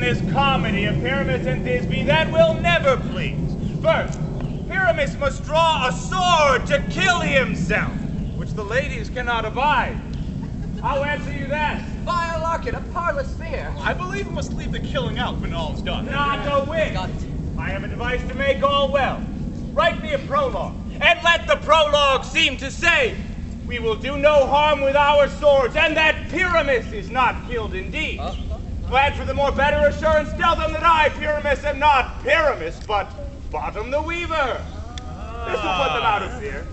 this comedy of Pyramus and Thisbe that will never please. First, Pyramus must draw a sword to kill himself, which the ladies cannot abide. I'll answer you that. By a larkin, a parlous fear. I believe we must leave the killing out when all's done. Not a whit. Got it. I have a device to make all well. Write me a prologue, and let the prologue seem to say, we will do no harm with our swords, and that Pyramus is not killed indeed. Glad for the more better assurance, tell them that I, Pyramus, am not Pyramus, but Bottom the Weaver. This will put them out of fear.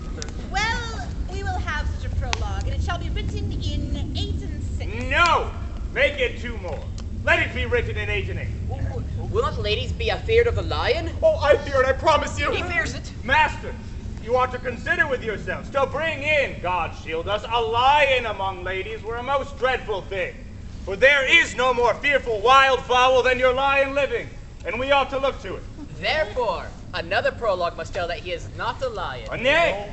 Well, we will have such a prologue, and it shall be written in 8 and 6. No! Make it 2 more. Let it be written in 8 and 8. Will not ladies be afeard of the lion? Oh, I fear it, I promise you. He fears it. Master, you ought to consider with yourselves to bring in, God shield us, a lion among ladies were a most dreadful thing. For there is no more fearful wildfowl than your lion living, and we ought to look to it. Therefore, another prologue must tell that he is not a lion. A name?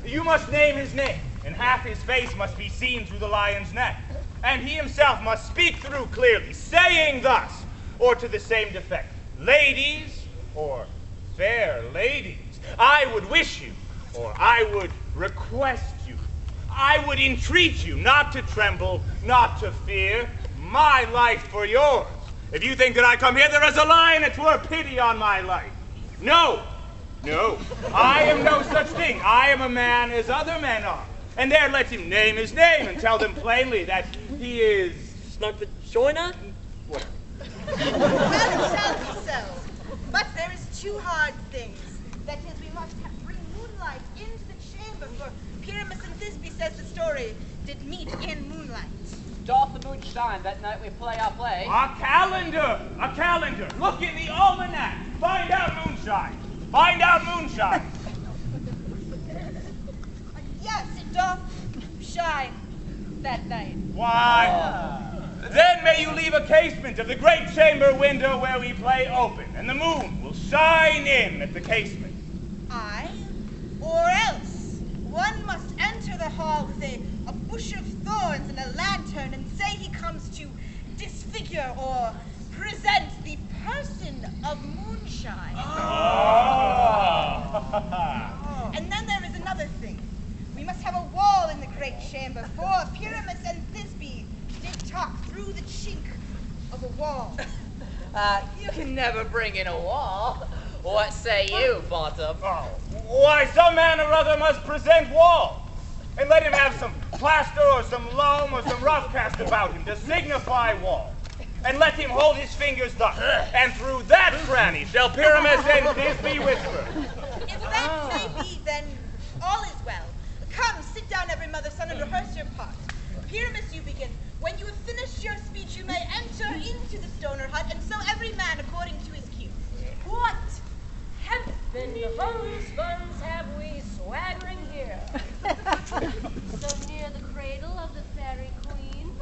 You must name his name, and half his face must be seen through the lion's neck. And he himself must speak through clearly, saying thus, or to the same defect, ladies, or fair ladies, I would wish you, or I would request you, I would entreat you not to tremble, not to fear, my life for yours. If you think that I come here, there is a lion, it were pity on my life. No, no, I am no such thing. I am a man as other men are. And there let him name his name and tell them plainly that he is... Snug the joiner? What? Well, it shall be so. But there is 2 hard things. That is, we must bring moonlight into the chamber, for Pyramus and Thisbe says the story did meet in moonlight. Doth the moon shine that night we play our play? A calendar! A calendar! Look in the almanac! Find out moonshine! Find out moonshine! Yes, it doth shine that night. Why? Then may you leave a casement of the great chamber window where we play open, and the moon will shine in at the casement. Aye, or else one must enter the hall with a bush of thorns and a lantern and say he comes to disfigure or present the person of moonshine. Oh. And then there is another thing. We must have a wall in the great chamber, for Pyramus and Thisbe did talk through the chink of a wall. You can never bring in a wall. What say you, Bottom? Oh. Why, some man or other must present wall. And let him have some plaster or some loam or some rough cast about him to signify wall. And let him hold his fingers thus, and through that cranny shall Pyramus and Thisbe whisper. If that may be, then all is well. Come, sit down, every mother son, and rehearse your part. Pyramus, you begin. When you have finished your speech, you may enter into the stoner hut, and so every man according to his cue. What heaven homespuns have we swaggering here? So near the cradle of the fairy queen.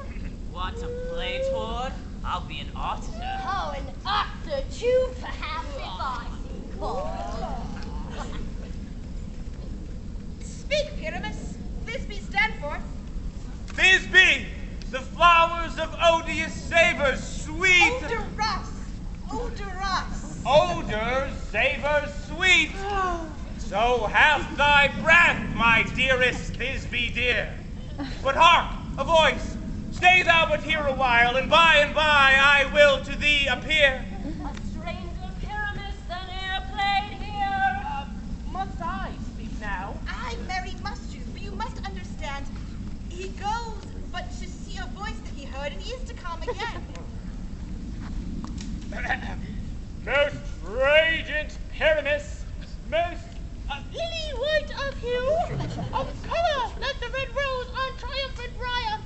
Want to play, Tord? I'll be an auditor. Oh, an actor too, perhaps, if I see called. Speak, Pyramus. Thisbe, stand forth. Thisbe, the flowers of odious savors, sweet. Odorous. Odorous. Odors, savors, sweet. So hath thy breath, my dearest Thisbe dear. But hark, a voice. Stay thou but here a while, and by I will to thee appear. A stranger Pyramus than e'er played here. Must I speak now? Aye, Mary, must you, for you must understand. He goes but to see a voice that he heard, and he is to come again. Most radiant Pyramus, most lily white of hue, of color like the red rose on triumphant briar,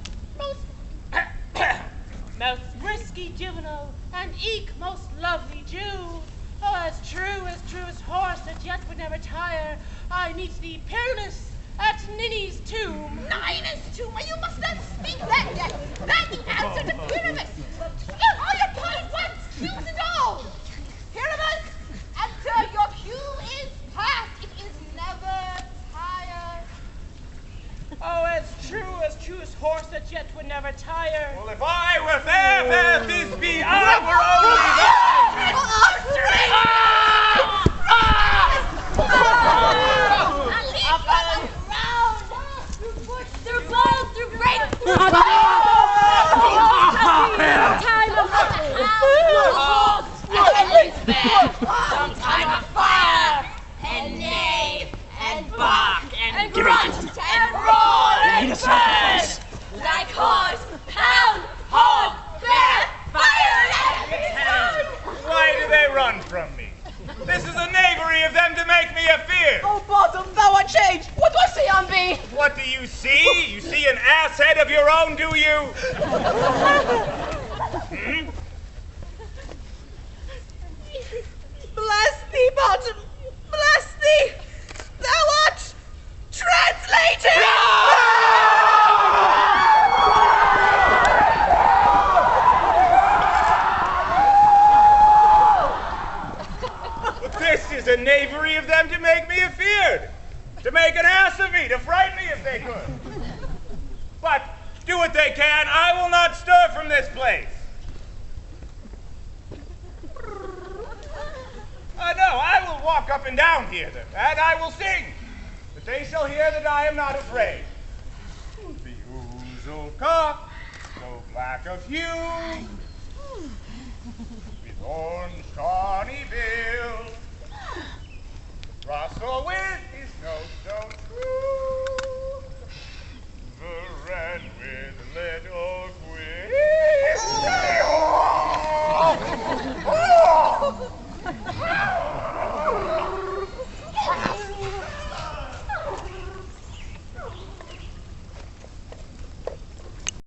most risky juvenile, and eke most lovely Jew. Oh, as true as horse that yet would never tire, I meet thee peerless at Ninny's tomb. Ninus tomb, you must not speak that yet. That the answer to Pyramus. Still all your kind once, choose it all. Pyramus, enter, your cue is past. It is never tired. Oh, as true as horse that yet would never tire. Well, if I were fair Thisbe, I were only bear, sometime a fire, and neigh, and bark, and grunt, and roar, and burn, like horse, hound, hog, bear, fire, and return. Why do they run from me? This is a knavery of them to make me afeard. Oh, Bottom, thou art changed. What do I see on thee? What do you see? You see an ass head of your own, do you? Bless thee, Bottom. Bless thee. Thou art translated. This is a knavery of them to make me afeard. To make an ass of me, to frighten me if they could. But do what they can, I will not stir from this place. No, I will walk up and down here, and I will sing, that they shall hear that I am not afraid. The ouzel cock, so black of hue, with horns sharp